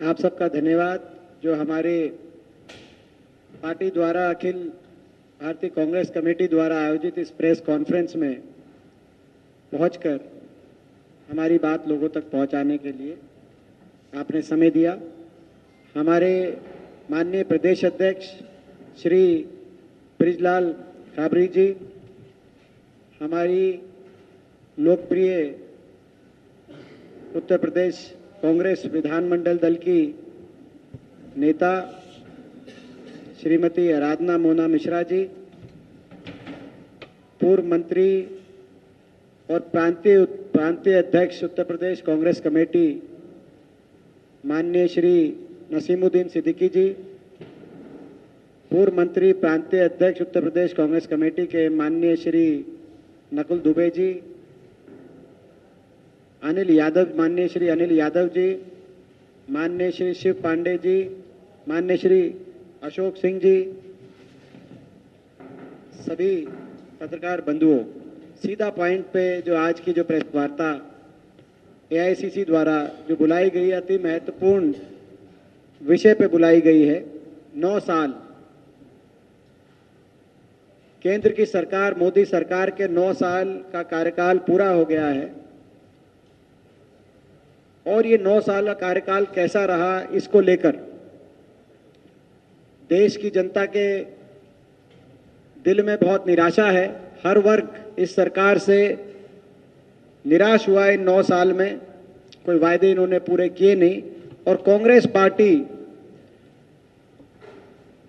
आप सबका धन्यवाद जो हमारे पार्टी द्वारा अखिल भारतीय कांग्रेस कमेटी द्वारा आयोजित इस प्रेस कॉन्फ्रेंस में पहुंचकर हमारी बात लोगों तक पहुंचाने के लिए आपने समय दिया। हमारे माननीय प्रदेश अध्यक्ष श्री ब्रिजलाल काबरी जी, हमारी लोकप्रिय उत्तर प्रदेश कांग्रेस विधानमंडल दल की नेता श्रीमती आराधना मोना मिश्रा जी, पूर्व मंत्री और प्रांतीय अध्यक्ष उत्तर प्रदेश कांग्रेस कमेटी माननीय श्री नसीमुद्दीन सिद्दीकी जी, पूर्व मंत्री प्रांतीय अध्यक्ष उत्तर प्रदेश कांग्रेस कमेटी के माननीय श्री नकुल दुबे जी, माननीय श्री अनिल यादव जी, माननीय श्री शिव पांडे जी, माननीय श्री अशोक सिंह जी, सभी पत्रकार बंधुओं, सीधा पॉइंट पे जो आज की जो प्रेस वार्ता एआईसीसी द्वारा जो बुलाई गई है, अति महत्वपूर्ण विषय पे बुलाई गई है। 9 साल केंद्र की सरकार, मोदी सरकार के 9 साल का कार्यकाल पूरा हो गया है और ये 9 साल का कार्यकाल कैसा रहा, इसको लेकर देश की जनता के दिल में बहुत निराशा है। हर वर्ग इस सरकार से निराश हुआ है। इन 9 साल में कोई वायदे इन्होंने पूरे किए नहीं और कांग्रेस पार्टी,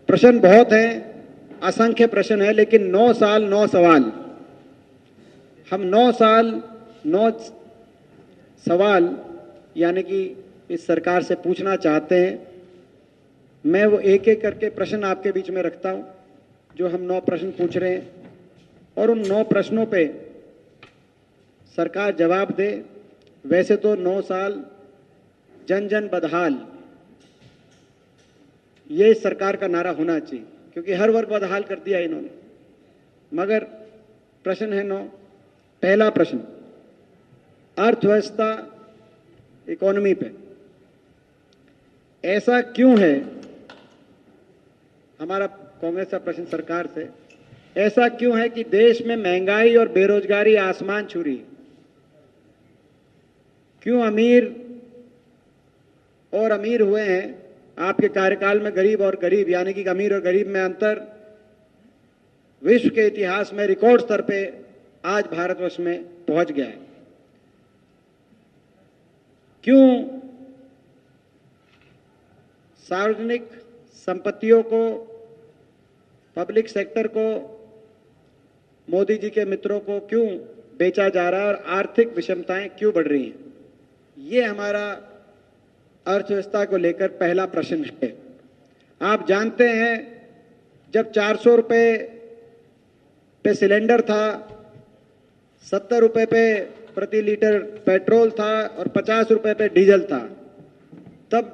प्रश्न बहुत हैं, असंख्य प्रश्न है, लेकिन 9 साल 9 सवाल। हम 9 साल 9 सवाल यानी कि इस सरकार से पूछना चाहते हैं। मैं वो एक एक करके प्रश्न आपके बीच में रखता हूं जो हम 9 प्रश्न पूछ रहे हैं और उन 9 प्रश्नों पे सरकार जवाब दे। वैसे तो 9 साल जन जन बदहाल, ये सरकार का नारा होना चाहिए क्योंकि हर वर्ग बदहाल कर दिया इन्होंने। मगर प्रश्न है 9। पहला प्रश्न अर्थव्यवस्था, इकोनॉमी पे। ऐसा क्यों है, हमारा कांग्रेस का प्रश्न सरकार से, ऐसा क्यों है कि देश में महंगाई और बेरोजगारी आसमान छू रही है? क्यों अमीर और अमीर हुए हैं आपके कार्यकाल में, गरीब और गरीब यानी कि अमीर और गरीब में अंतर विश्व के इतिहास में रिकॉर्ड स्तर पे आज भारतवर्ष में पहुंच गया है? क्यों सार्वजनिक संपत्तियों को, पब्लिक सेक्टर को, मोदी जी के मित्रों को क्यों बेचा जा रहा है और आर्थिक विषमताएं क्यों बढ़ रही हैं? ये हमारा अर्थव्यवस्था को लेकर पहला प्रश्न है। आप जानते हैं जब 400 रुपए पे सिलेंडर था, 70 रुपए पे प्रति लीटर पेट्रोल था और 50 रुपए पे डीजल था, तब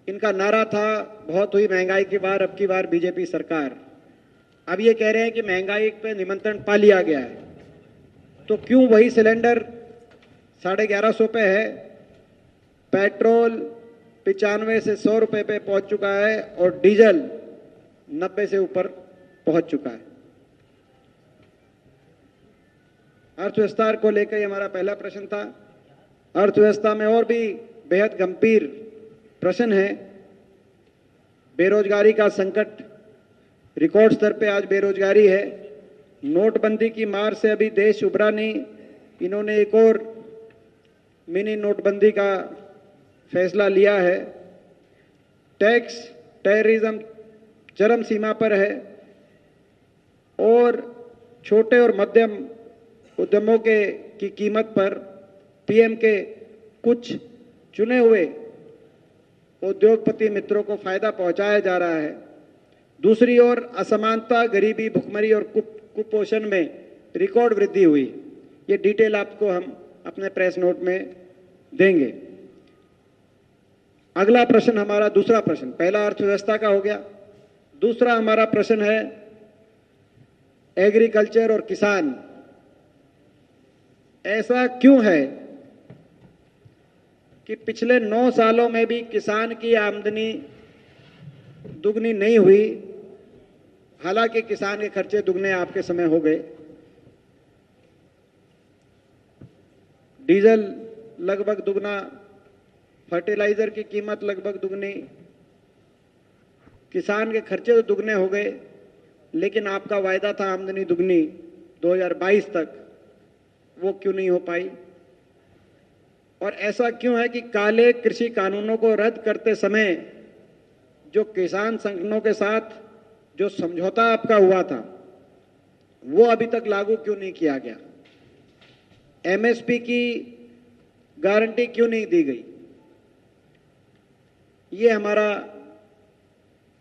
इनका नारा था बहुत हुई महंगाई की बार, अब की बार बीजेपी सरकार। अब ये कह रहे हैं कि महंगाई पे निमंत्रण पा लिया गया है, तो क्यों वही सिलेंडर 1150 पे है, पेट्रोल 95 से 100 रुपए पे पहुंच चुका है और डीजल 90 से ऊपर पहुंच चुका है? अर्थव्यवस्था को लेकर ये हमारा पहला प्रश्न था। अर्थव्यवस्था में और भी बेहद गंभीर प्रश्न है। बेरोजगारी का संकट, रिकॉर्ड स्तर पे आज बेरोजगारी है। नोटबंदी की मार से अभी देश उभरा नहीं, इन्होंने एक और मिनी नोटबंदी का फैसला लिया है। टैक्स टेररिज्म चरम सीमा पर है और छोटे और मध्यम उद्यमों की कीमत पर पीएम के कुछ चुने हुए उद्योगपति मित्रों को फायदा पहुंचाया जा रहा है। दूसरी ओर असमानता, गरीबी, भुखमरी और कुपोषण में रिकॉर्ड वृद्धि हुई। ये डिटेल आपको हम अपने प्रेस नोट में देंगे। अगला प्रश्न हमारा, दूसरा प्रश्न, पहला अर्थव्यवस्था का हो गया। दूसरा हमारा प्रश्न है एग्रीकल्चर और किसान। ऐसा क्यों है कि पिछले 9 सालों में भी किसान की आमदनी दुगनी नहीं हुई, हालांकि किसान के खर्चे दुगने आपके समय हो गए। डीजल लगभग दुगना, फर्टिलाइजर की कीमत लगभग दुगनी, किसान के खर्चे तो दुगने हो गए, लेकिन आपका वायदा था आमदनी दुगनी 2022 तक, वो क्यों नहीं हो पाई? और ऐसा क्यों है कि काले कृषि कानूनों को रद्द करते समय जो किसान संगठनों के साथ जो समझौता आपका हुआ था, वो अभी तक लागू क्यों नहीं किया गया? एमएसपी की गारंटी क्यों नहीं दी गई? ये हमारा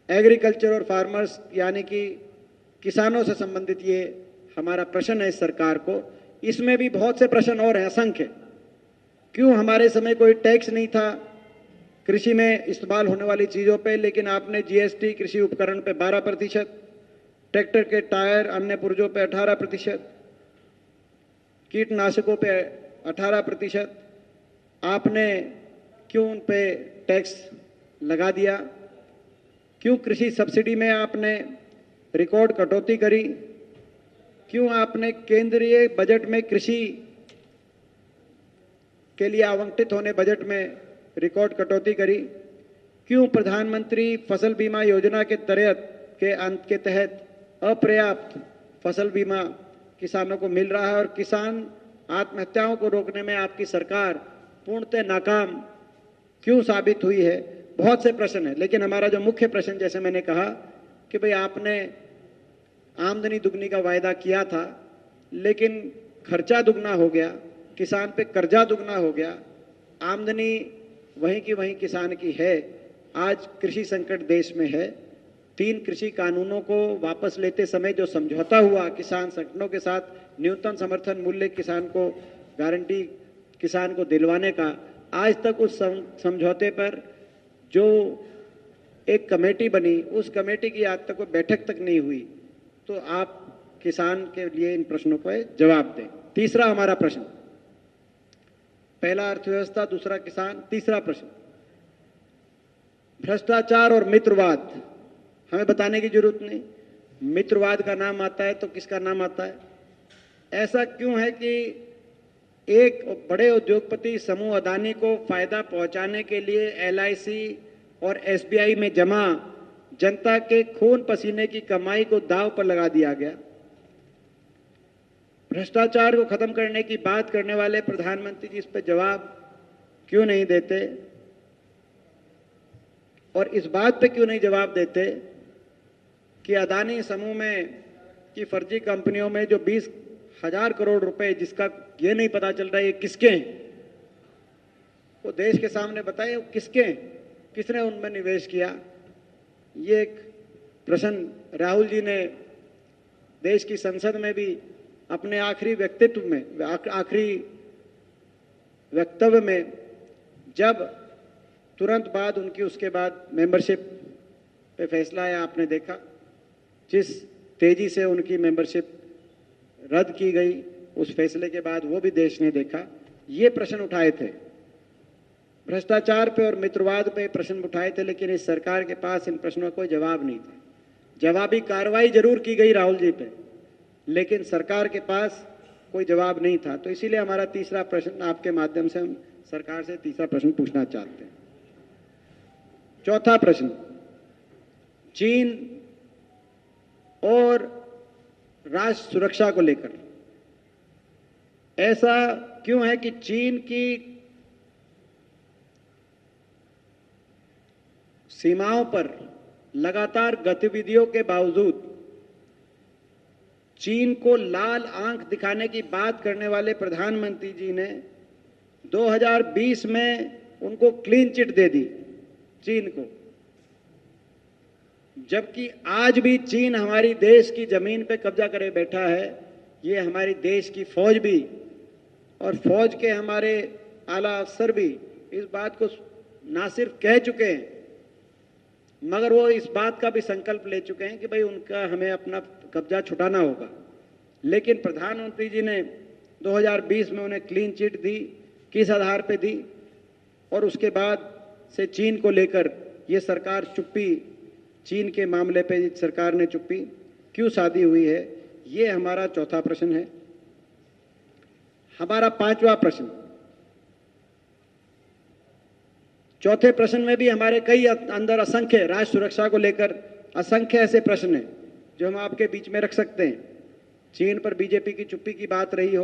एग्रीकल्चर और फार्मर्स यानी कि किसानों से संबंधित ये हमारा प्रश्न है इस सरकार को। इसमें भी बहुत से प्रश्न और हैं, असंख्य। क्यों हमारे समय कोई टैक्स नहीं था कृषि में इस्तेमाल होने वाली चीज़ों पे, लेकिन आपने जीएसटी कृषि उपकरण पे 12%, ट्रैक्टर के टायर अन्य पुर्जों पे 18%, कीटनाशकों पे 18%, आपने क्यों उन पे टैक्स लगा दिया? क्यों कृषि सब्सिडी में आपने रिकॉर्ड कटौती करी? क्यों आपने केंद्रीय बजट में कृषि के लिए आवंटित होने बजट में रिकॉर्ड कटौती करी? क्यों प्रधानमंत्री फसल बीमा योजना के तहत अपर्याप्त फसल बीमा किसानों को मिल रहा है और किसान आत्महत्याओं को रोकने में आपकी सरकार पूर्णतः नाकाम क्यों साबित हुई है? बहुत से प्रश्न हैं, लेकिन हमारा जो मुख्य प्रश्न, जैसे मैंने कहा कि भाई आपने आमदनी दुगनी का वायदा किया था, लेकिन खर्चा दुगना हो गया, किसान पे कर्जा दुगना हो गया, आमदनी वहीं की वहीं किसान की है। आज कृषि संकट देश में है। 3 कृषि कानूनों को वापस लेते समय जो समझौता हुआ किसान संगठनों के साथ, न्यूनतम समर्थन मूल्य किसान को गारंटी किसान को दिलवाने का, आज तक उस समझौते पर जो एक कमेटी बनी, उस कमेटी की आज तक कोई बैठक तक नहीं हुई। तो आप किसान के लिए इन प्रश्नों को जवाब दें। तीसरा हमारा प्रश्न, पहला अर्थव्यवस्था, दूसरा किसान, तीसरा प्रश्न भ्रष्टाचार और मित्रवाद। हमें बताने की जरूरत नहीं, मित्रवाद का नाम आता है तो किसका नाम आता है? ऐसा क्यों है कि एक बड़े उद्योगपति समूह अदानी को फायदा पहुंचाने के लिए एलआईसी और एसबीआई में जमा जनता के खून पसीने की कमाई को दांव पर लगा दिया गया? भ्रष्टाचार को खत्म करने की बात करने वाले प्रधानमंत्री जी इस पर जवाब क्यों नहीं देते? और इस बात पे क्यों नहीं जवाब देते कि अदानी समूह में की फर्जी कंपनियों में जो 20,000 करोड़ रुपए, जिसका ये नहीं पता चल रहा है ये किसके हैं, वो देश के सामने बताए वो किसके हैं, किसने उनमें निवेश किया? ये एक प्रश्न राहुल जी ने देश की संसद में भी अपने आखिरी वक्तव्य में, जब तुरंत बाद उनकी उसके बाद मेंबरशिप पे फैसला आया, आपने देखा जिस तेजी से उनकी मेंबरशिप रद्द की गई, उस फैसले के बाद वो भी देश ने देखा। ये प्रश्न उठाए थे, भ्रष्टाचार पे और मित्रवाद पे प्रश्न उठाए थे, लेकिन इस सरकार के पास इन प्रश्नों का कोई जवाब नहीं था। जवाबी कार्रवाई जरूर की गई राहुल जी पे, लेकिन सरकार के पास कोई जवाब नहीं था। तो इसीलिए हमारा तीसरा प्रश्न, आपके माध्यम से हम सरकार से तीसरा प्रश्न पूछना चाहते हैं। चौथा प्रश्न, चीन और राष्ट्र सुरक्षा को लेकर ऐसा क्यों है कि चीन की सीमाओं पर लगातार गतिविधियों के बावजूद चीन को लाल आंख दिखाने की बात करने वाले प्रधानमंत्री जी ने 2020 में उनको क्लीन चिट दे दी चीन को, जबकि आज भी चीन हमारी देश की जमीन पे कब्जा करे बैठा है। ये हमारी देश की फौज भी और फौज के हमारे आला अफसर भी इस बात को ना सिर्फ कह चुके हैं, मगर वो इस बात का भी संकल्प ले चुके हैं कि भाई उनका हमें अपना कब्जा छुटाना होगा। लेकिन प्रधानमंत्री जी ने 2020 में उन्हें क्लीन चिट दी। किस आधार पे दी? और उसके बाद से चीन को लेकर ये सरकार चुप्पी, चीन के मामले पे सरकार ने चुप्पी क्यों साधी हुई है, ये हमारा चौथा प्रश्न है। हमारा पांचवा प्रश्न, चौथे प्रश्न में भी हमारे कई अंदर असंख्य राष्ट्र सुरक्षा को लेकर असंख्य ऐसे प्रश्न हैं जो हम आपके बीच में रख सकते हैं। चीन पर बीजेपी की चुप्पी की बात रही हो,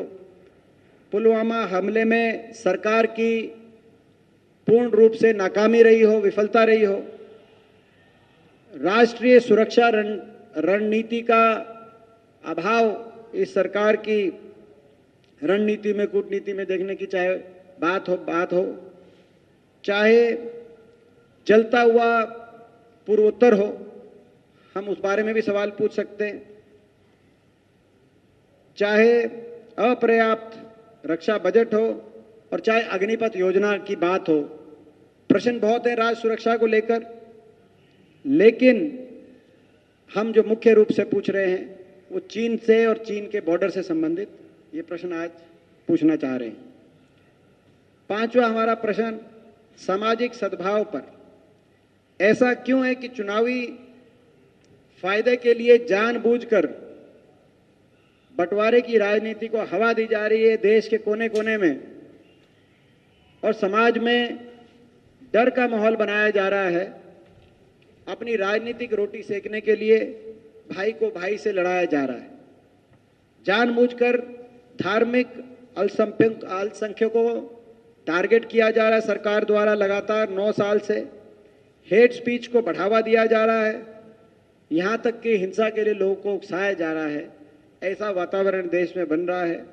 पुलवामा हमले में सरकार की पूर्ण रूप से नाकामी रही हो, विफलता रही हो, राष्ट्रीय सुरक्षा रणनीति का अभाव इस सरकार की रणनीति में, कूटनीति में देखने की चाहे बात हो, चाहे जलता हुआ पूर्वोत्तर हो, हम उस बारे में भी सवाल पूछ सकते हैं, चाहे अपर्याप्त रक्षा बजट हो और चाहे अग्निपथ योजना की बात हो। प्रश्न बहुत है राष्ट्र सुरक्षा को लेकर, लेकिन हम जो मुख्य रूप से पूछ रहे हैं वो चीन से और चीन के बॉर्डर से संबंधित ये प्रश्न आज पूछना चाह रहे हैं। पांचवा हमारा प्रश्न सामाजिक सद्भाव पर। ऐसा क्यों है कि चुनावी फायदे के लिए जानबूझकर बंटवारे की राजनीति को हवा दी जा रही है देश के कोने कोने में, और समाज में डर का माहौल बनाया जा रहा है। अपनी राजनीतिक रोटी सेकने के लिए भाई को भाई से लड़ाया जा रहा है। जानबूझकर धार्मिक अल्पसंख्यकों को टारगेट किया जा रहा है सरकार द्वारा लगातार 9 साल से। हेट स्पीच को बढ़ावा दिया जा रहा है, यहाँ तक कि हिंसा के लिए लोगों को उकसाया जा रहा है। ऐसा वातावरण देश में बन रहा है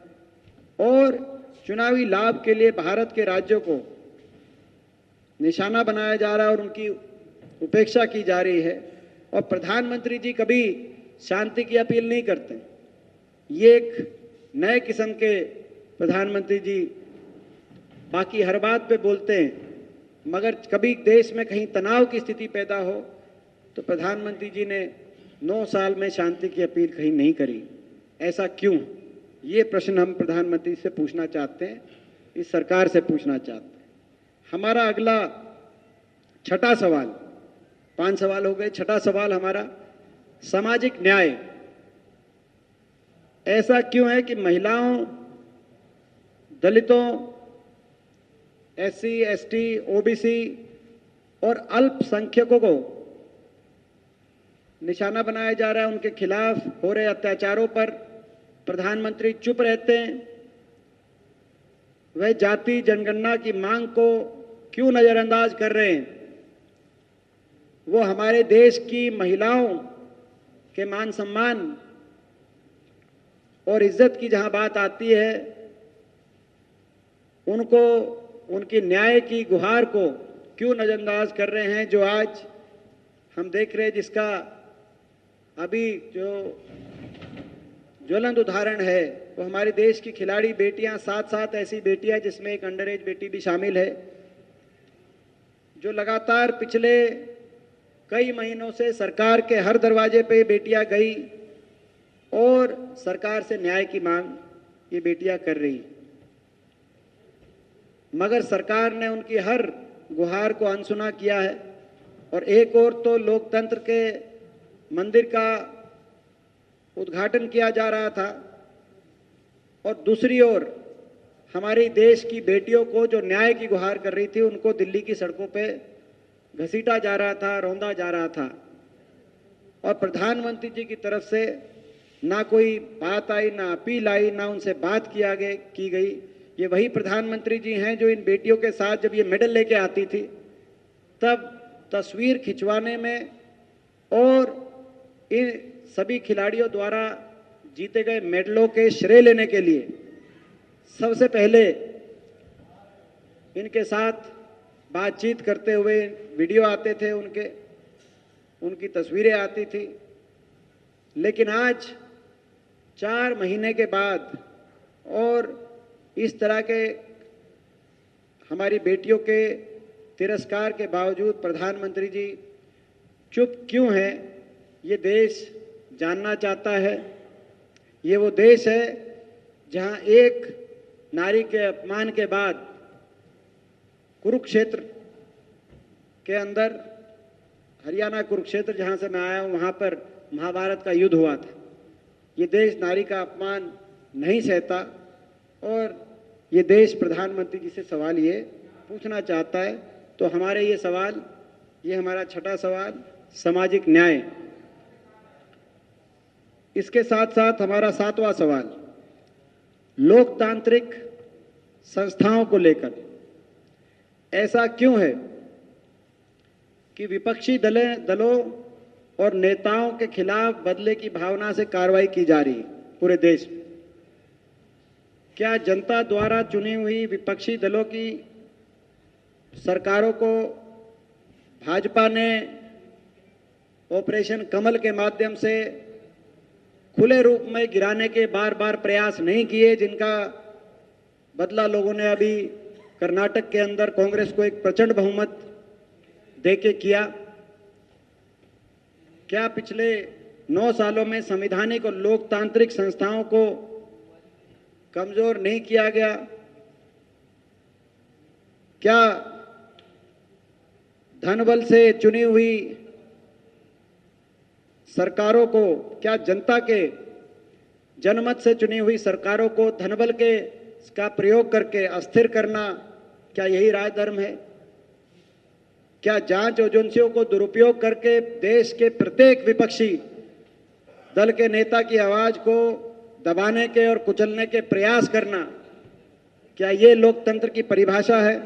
और चुनावी लाभ के लिए भारत के राज्यों को निशाना बनाया जा रहा है और उनकी उपेक्षा की जा रही है। और प्रधानमंत्री जी कभी शांति की अपील नहीं करते। ये एक नए किस्म के प्रधानमंत्री जी बाकी हर बात पे बोलते हैं, मगर कभी देश में कहीं तनाव की स्थिति पैदा हो तो प्रधानमंत्री जी ने 9 साल में शांति की अपील कहीं नहीं करी। ऐसा क्यों? ये प्रश्न हम प्रधानमंत्री से पूछना चाहते हैं, इस सरकार से पूछना चाहते हैं। हमारा अगला छठा सवाल, 5 सवाल हो गए, छठा सवाल हमारा सामाजिक न्याय। ऐसा क्यों है कि महिलाओं, दलितों, एससी, एसटी, ओबीसी और अल्पसंख्यकों को निशाना बनाया जा रहा है? उनके खिलाफ हो रहे अत्याचारों पर प्रधानमंत्री चुप रहते हैं। वह जाति जनगणना की मांग को क्यों नजरअंदाज कर रहे हैं? वो हमारे देश की महिलाओं के मान सम्मान और इज्जत की जहां बात आती है, उनको उनकी न्याय की गुहार को क्यों नजरअंदाज कर रहे हैं? जो आज हम देख रहे हैं, जिसका अभी जो ज्वलंत उदाहरण है वो हमारे देश की खिलाड़ी बेटियां, 7 ऐसी बेटियां जिसमें एक अंडर एज बेटी भी शामिल है, जो लगातार पिछले कई महीनों से सरकार के हर दरवाजे पे बेटियां गई और सरकार से न्याय की मांग ये बेटियां कर रही, मगर सरकार ने उनकी हर गुहार को अनसुना किया है। और एक ओर तो लोकतंत्र के मंदिर का उद्घाटन किया जा रहा था और दूसरी ओर हमारी देश की बेटियों को जो न्याय की गुहार कर रही थी उनको दिल्ली की सड़कों पे घसीटा जा रहा था, रौंदा जा रहा था। और प्रधानमंत्री जी की तरफ से ना कोई बात आई, ना अपील आई, ना उनसे बात की गई। ये वही प्रधानमंत्री जी हैं जो इन बेटियों के साथ जब ये मेडल लेके आती थी तब तस्वीर खिंचवाने में और इन सभी खिलाड़ियों द्वारा जीते गए मेडलों के श्रेय लेने के लिए सबसे पहले इनके साथ बातचीत करते हुए वीडियो आते थे, उनकी तस्वीरें आती थी। लेकिन आज 4 महीने के बाद और इस तरह के हमारी बेटियों के तिरस्कार के बावजूद प्रधानमंत्री जी चुप क्यों हैं, ये देश जानना चाहता है। ये वो देश है जहां एक नारी के अपमान के बाद कुरुक्षेत्र के अंदर, हरियाणा कुरुक्षेत्र जहां से मैं आया हूं, वहां पर महाभारत का युद्ध हुआ था। ये देश नारी का अपमान नहीं सहता और ये देश प्रधानमंत्री जी से सवाल ये पूछना चाहता है। तो हमारे ये सवाल, ये हमारा छठा सवाल, सामाजिक न्याय। इसके साथ साथ हमारा सातवां सवाल, लोकतांत्रिक संस्थाओं को लेकर। ऐसा क्यों है कि विपक्षी दलों और नेताओं के खिलाफ बदले की भावना से कार्रवाई की जा रही है पूरे देश में? क्या जनता द्वारा चुनी हुई विपक्षी दलों की सरकारों को भाजपा ने ऑपरेशन कमल के माध्यम से खुले रूप में गिराने के बार बार प्रयास नहीं किए, जिनका बदला लोगों ने अभी कर्नाटक के अंदर कांग्रेस को एक प्रचंड बहुमत देके किया? क्या पिछले 9 सालों में संवैधानिक और लोकतांत्रिक संस्थाओं को कमजोर नहीं किया गया? क्या धनबल से चुनी हुई सरकारों को, क्या जनता के जनमत से चुनी हुई सरकारों को धनबल का प्रयोग करके अस्थिर करना, क्या यही राजधर्म है? क्या जांच एजेंसियों को दुरुपयोग करके देश के प्रत्येक विपक्षी दल के नेता की आवाज को दबाने के और कुचलने के प्रयास करना, क्या ये लोकतंत्र की परिभाषा है?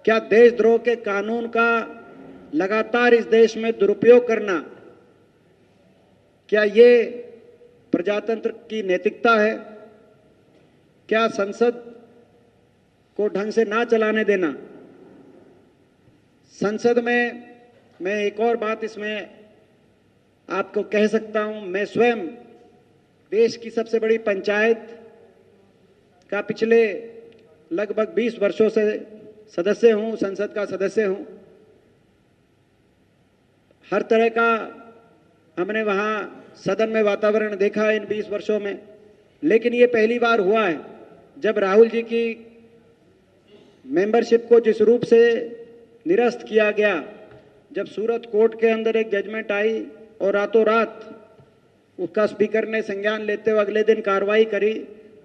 क्या देशद्रोह के कानून का लगातार इस देश में दुरुपयोग करना, क्या ये प्रजातंत्र की नैतिकता है? क्या संसद को ढंग से ना चलाने देना? संसद में मैं एक और बात इसमें आपको कह सकता हूं, मैं स्वयं देश की सबसे बड़ी पंचायत का पिछले लगभग 20 वर्षों से सदस्य हूं, संसद का सदस्य हूं। हर तरह का हमने वहां सदन में वातावरण देखा इन 20 वर्षों में, लेकिन ये पहली बार हुआ है जब राहुल जी की मेंबरशिप को जिस रूप से निरस्त किया गया, जब सूरत कोर्ट के अंदर एक जजमेंट आई और रातों रात उसका स्पीकर ने संज्ञान लेते हुए अगले दिन कार्रवाई करी।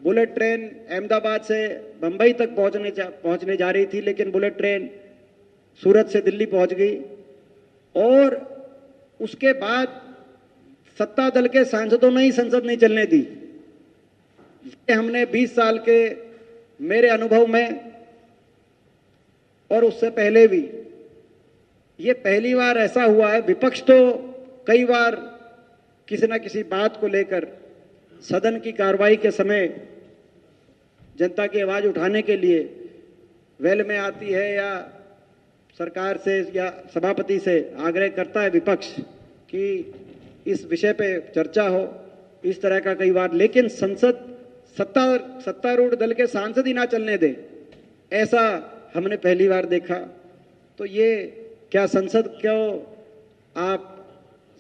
बुलेट ट्रेन अहमदाबाद से बंबई तक पहुंचने जा रही थी, लेकिन बुलेट ट्रेन सूरत से दिल्ली पहुंच गई। और उसके बाद सत्ता दल के सांसदों ने ही संसद नहीं चलने दी। ये हमने 20 साल के मेरे अनुभव में और उससे पहले भी ये पहली बार ऐसा हुआ है। विपक्ष तो कई बार किसी न किसी बात को लेकर सदन की कार्रवाई के समय जनता की आवाज उठाने के लिए वेल में आती है या सरकार से या सभापति से आग्रह करता है विपक्ष कि इस विषय पे चर्चा हो, इस तरह का कई बार, लेकिन संसद सत्तारूढ़ दल के सांसद ही ना चलने दे, ऐसा हमने पहली बार देखा। तो ये क्या संसद क्यों आप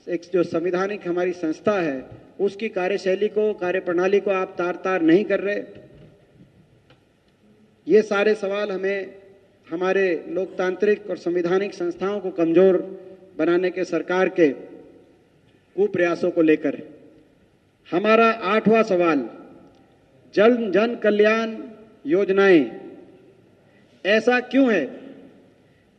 एक जो संवैधानिक हमारी संस्था है उसकी कार्यशैली को, कार्यप्रणाली को आप तार नहीं कर रहे? ये सारे सवाल हमें हमारे लोकतांत्रिक और संवैधानिक संस्थाओं को कमजोर बनाने के सरकार के कुप्रयासों को लेकर है। हमारा 8वां सवाल, जन कल्याण योजनाएं। ऐसा क्यों है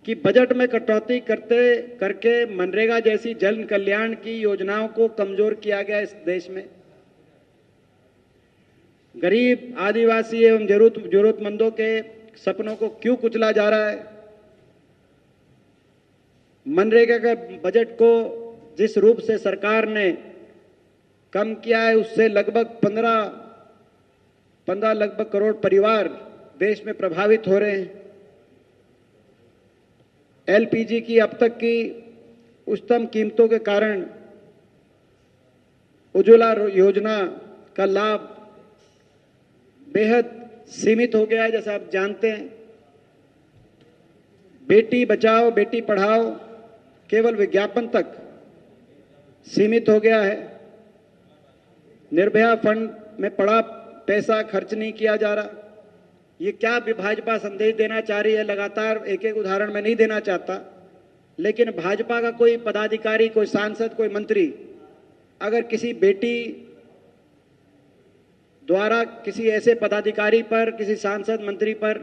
कि बजट में कटौती करके मनरेगा जैसी जन कल्याण की योजनाओं को कमजोर किया गया इस देश में? गरीब, आदिवासी एवं जरूरतमंदों के सपनों को क्यों कुचला जा रहा है? मनरेगा के बजट को जिस रूप से सरकार ने कम किया है, उससे लगभग 15 लगभग करोड़ परिवार देश में प्रभावित हो रहे हैं। एलपीजी की अब तक की उच्चतम कीमतों के कारण उज्ज्वला योजना का लाभ बेहद सीमित हो गया है, जैसा आप जानते हैं। बेटी बचाओ बेटी पढ़ाओ केवल विज्ञापन तक सीमित हो गया है। निर्भया फंड में पड़ा पैसा खर्च नहीं किया जा रहा। ये क्या भाजपा संदेश देना चाह रही है, लगातार एक एक उदाहरण मैं नहीं देना चाहता, लेकिन भाजपा का कोई पदाधिकारी, कोई सांसद, कोई मंत्री अगर किसी बेटी द्वारा किसी ऐसे पदाधिकारी पर, किसी सांसद मंत्री पर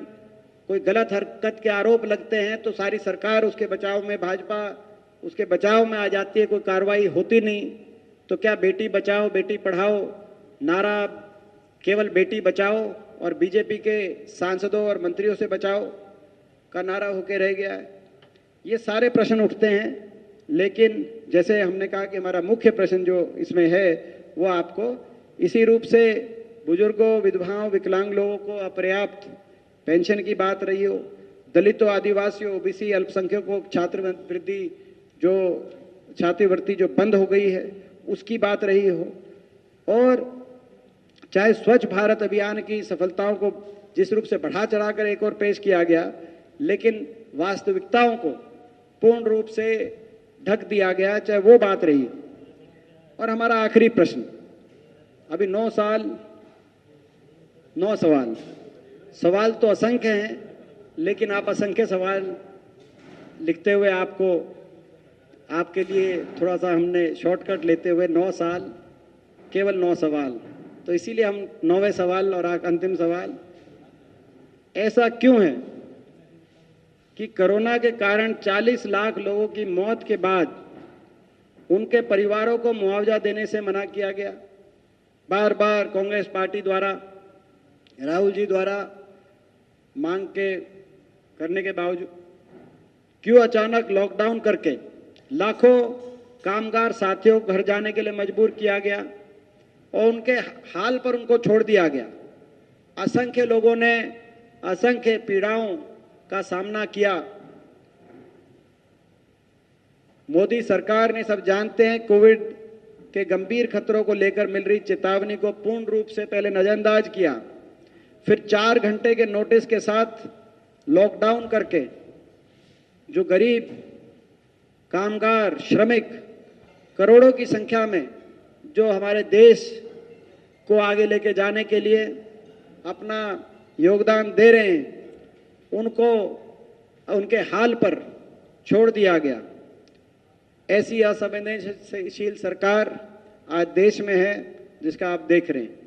कोई गलत हरकत के आरोप लगते हैं तो सारी सरकार उसके बचाव में, भाजपा उसके बचाव में आ जाती है, कोई कार्रवाई होती नहीं। तो क्या बेटी बचाओ बेटी पढ़ाओ नारा केवल बेटी बचाओ और बीजेपी के सांसदों और मंत्रियों से बचाओ का नारा होके रह गया है? ये सारे प्रश्न उठते हैं, लेकिन जैसे हमने कहा कि हमारा मुख्य प्रश्न जो इसमें है वो आपको इसी रूप से बुजुर्गों, विधवाओं, विकलांग लोगों को अपर्याप्त पेंशन की बात रही हो, दलितों, आदिवासियों, ओबीसी, अल्पसंख्यकों छात्रवृत्ति छात्रवृत्ति जो बंद हो गई है उसकी बात रही हो, और चाहे स्वच्छ भारत अभियान की सफलताओं को जिस रूप से बढ़ा चढ़ाकर एक और पेश किया गया, लेकिन वास्तविकताओं को पूर्ण रूप से ढक दिया गया, चाहे वो बात रही। और हमारा आखिरी प्रश्न, अभी 9 साल 9 सवाल, सवाल तो असंख्य हैं, लेकिन आप असंख्य सवाल लिखते हुए आपके लिए थोड़ा सा हमने शॉर्टकट लेते हुए 9 साल केवल 9 सवाल, तो इसीलिए हम 9वें सवाल और अंतिम सवाल, ऐसा क्यों है कि कोरोना के कारण 40 लाख लोगों की मौत के बाद उनके परिवारों को मुआवजा देने से मना किया गया? बार बार कांग्रेस पार्टी द्वारा, राहुल जी द्वारा मांग करने के बावजूद क्यों अचानक लॉकडाउन करके लाखों कामगार साथियों को घर जाने के लिए मजबूर किया गया और उनके हाल पर उनको छोड़ दिया गया? असंख्य लोगों ने असंख्य पीड़ाओं का सामना किया। मोदी सरकार ने, सब जानते हैं, कोविड के गंभीर खतरों को लेकर मिल रही चेतावनी को पूर्ण रूप से पहले नजरअंदाज किया, फिर 4 घंटे के नोटिस के साथ लॉकडाउन करके जो गरीब कामगार, श्रमिक करोड़ों की संख्या में जो हमारे देश को आगे लेके जाने के लिए अपना योगदान दे रहे हैं, उनको उनके हाल पर छोड़ दिया गया। ऐसी असंवेदनशील सरकार आज देश में है जिसका आप देख रहे हैं।